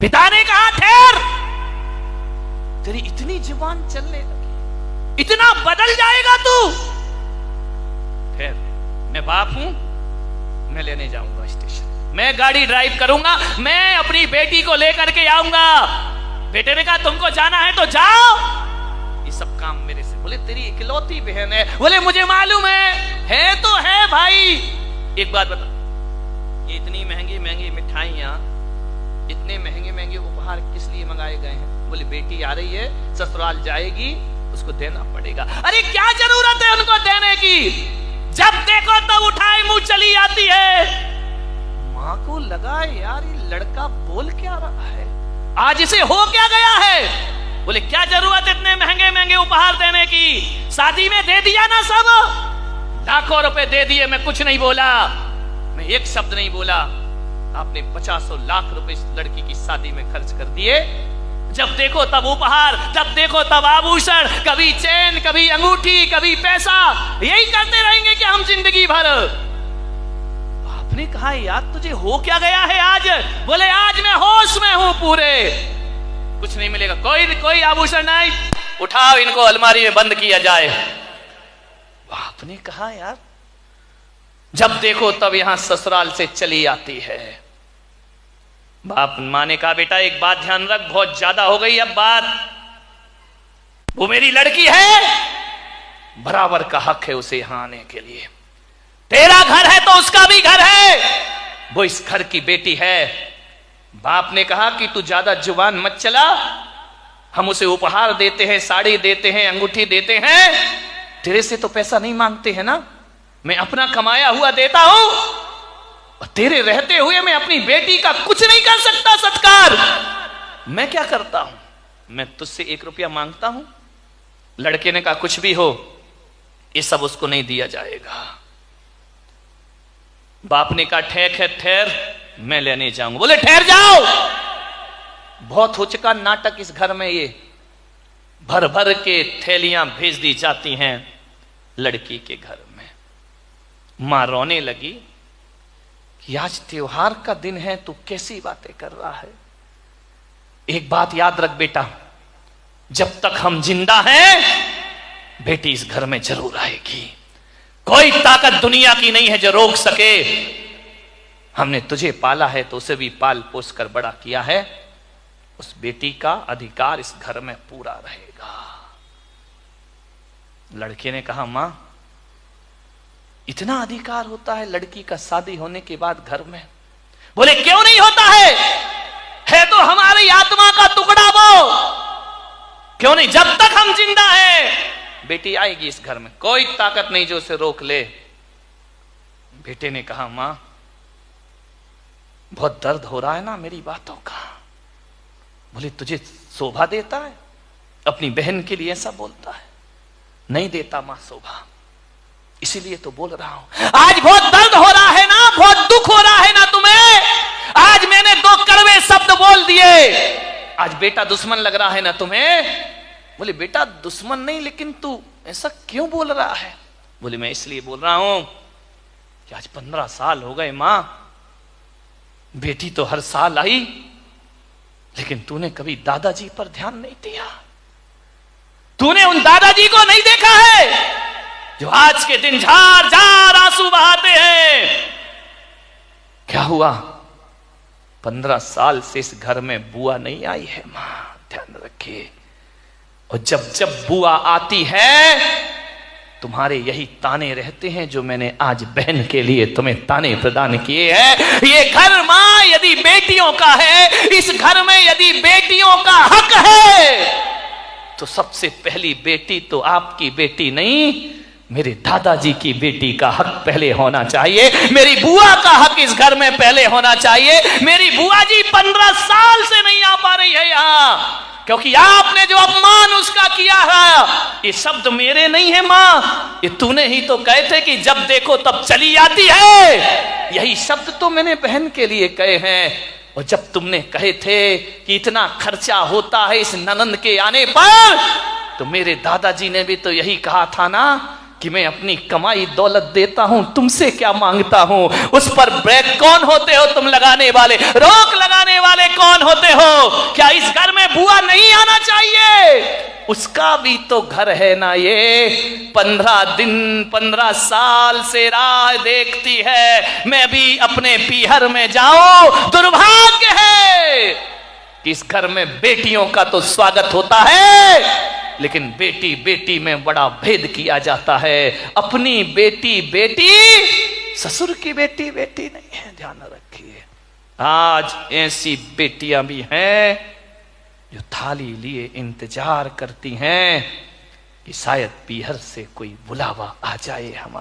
पिता ने कहा ठहर, तेरी इतनी जुबान चलने लगी, इतना बदल जाएगा तू। ठहर, मैं बाप हूं, मैं लेने जाऊंगा स्टेशन, मैं गाड़ी ड्राइव करूंगा, मैं अपनी बेटी को लेकर के आऊंगा। बेटे ने कहा तुमको जाना है तो जाओ, ये सब काम मेरे से। बोले तेरी इकलौती बहन है। बोले मुझे मालूम है तो है भाई। एक बात बता, ये इतनी महंगी महंगी मिठाइयां, इतने महंगे महंगे उपहार किस लिए मंगाए गए हैं? बोले बेटी आ रही है, ससुराल जाएगी, उसको देना पड़ेगा। अरे क्या जरूरत है उनको देने की? जब देखो तब उठाए मुंह चली आती है। मां को लगा यार ये लड़का बोल क्या रहा है, आज इसे हो क्या गया है। बोले क्या जरूरत इतने महंगे महंगे उपहार देने की, शादी में दे दिया ना सब, लाखों रुपए दे दिए, मैं कुछ नहीं बोला, मैं एक शब्द नहीं बोला। आपने 50 लाख रुपए इस लड़की की शादी में खर्च कर दिए। जब देखो तब उपहार, जब देखो तब आभूषण, कभी चेन, कभी अंगूठी, कभी पैसा, यही करते रहेंगे कि हम जिंदगी भर। आपने कहा यार तुझे हो क्या गया है आज? बोले आज मैं होश में हूं पूरे, कुछ नहीं मिलेगा, कोई आभूषण नहीं, उठाओ इनको अलमारी में बंद किया जाए। आपने कहा यार जब देखो तब यहां ससुराल से चली आती है। बाप मां ने कहा बेटा एक बात ध्यान रख, बहुत ज्यादा हो गई अब बात, वो मेरी लड़की है, बराबर का हक है उसे यहां आने के लिए। तेरा घर है तो उसका भी घर है, वो इस घर की बेटी है। बाप ने कहा कि तू ज्यादा जुबान मत चला, हम उसे उपहार देते हैं, साड़ी देते हैं, अंगूठी देते हैं, तेरे से तो पैसा नहीं मांगते हैं ना, मैं अपना कमाया हुआ देता हूं, और तेरे रहते हुए मैं अपनी बेटी का कुछ नहीं कर सकता सत्कार। मैं क्या करता हूं, मैं तुझसे 1 रुपया मांगता हूं। लड़के ने कहा कुछ भी हो ये सब उसको नहीं दिया जाएगा। बाप ने कहा ठीक है ठहर, मैं लेने जाऊंगा। बोले ठहर जाओ, बहुत हो चुका नाटक इस घर में, ये भर भर के थैलियां भेज दी जाती हैं लड़की के घर में। मां रोने लगी कि आज त्योहार का दिन है, तू कैसी बातें कर रहा है। एक बात याद रख बेटा, जब तक हम जिंदा हैं बेटी इस घर में जरूर आएगी, कोई ताकत दुनिया की नहीं है जो रोक सके। हमने तुझे पाला है तो उसे भी पाल पोस कर बड़ा किया है, उस बेटी का अधिकार इस घर में पूरा रहेगा। लड़के ने कहा मां इतना अधिकार होता है लड़की का शादी होने के बाद घर में? बोले क्यों नहीं होता है तो हमारी आत्मा का टुकड़ा वो, क्यों नहीं? जब तक हम जिंदा हैं बेटी आएगी इस घर में, कोई ताकत नहीं जो उसे रोक ले। बेटे ने कहा मां बहुत दर्द हो रहा है ना मेरी बातों का। बोले तुझे शोभा देता है, अपनी बहन के लिए ऐसा बोलता है? नहीं देता मां शोभा, इसीलिए तो बोल रहा हूं। आज बहुत दर्द हो रहा है ना, बहुत दुख हो रहा है ना तुम्हें, आज मैंने 2 कड़वे शब्द बोल दिए, आज बेटा दुश्मन लग रहा है ना तुम्हें। बोले बेटा दुश्मन नहीं, लेकिन तू ऐसा क्यों बोल रहा है? बोले मैं इसलिए बोल रहा हूं कि आज 15 साल हो गए मां, बेटी तो हर साल आई, लेकिन तूने कभी दादाजी पर ध्यान नहीं दिया, तूने उन दादाजी को नहीं देखा है जो आज के दिन झार झार आंसू बहाते हैं। क्या हुआ? 15 साल से इस घर में बुआ नहीं आई है मां, ध्यान रखिए। और जब जब बुआ आती है तुम्हारे यही ताने रहते हैं जो मैंने आज बहन के लिए तुम्हें ताने प्रदान किए हैं। ये घर मां यदि बेटियों का है, इस घर में यदि बेटियों का हक है तो सबसे पहली बेटी तो आपकी बेटी नहीं, मेरे दादाजी की बेटी का हक पहले होना चाहिए, मेरी बुआ का हक इस घर में पहले होना चाहिए। मेरी बुआ जी 15 साल से नहीं आ पा रही है यहां, क्योंकि आपने जो अपमान उसका किया है, ये शब्द मेरे नहीं है मां, ये तूने ही तो कहे थे कि जब देखो तब चली आती है, यही शब्द तो मैंने बहन के लिए कहे हैं। और जब तुमने कहे थे कि इतना खर्चा होता है इस ननंद के आने पर, तो मेरे दादाजी ने भी तो यही कहा था ना कि मैं अपनी कमाई दौलत देता हूं, तुमसे क्या मांगता हूं। उस पर ब्रेक कौन होते हो तुम लगाने वाले, रोक लगाने वाले कौन होते हो? क्या इस घर में बुआ नहीं आना चाहिए? उसका भी तो घर है ना ये। 15 दिन 15 साल से राह देखती है मैं भी अपने पीहर में जाऊं। दुर्भाग्य है कि इस घर में बेटियों का तो स्वागत होता है, लेकिन बेटी बेटी में बड़ा भेद किया जाता है। अपनी बेटी बेटी, ससुर की बेटी बेटी नहीं है, ध्यान रखिए। आज ऐसी बेटियां भी हैं जो थाली लिए इंतजार करती हैं कि शायद पीहर से कोई बुलावा आ जाए हमारा।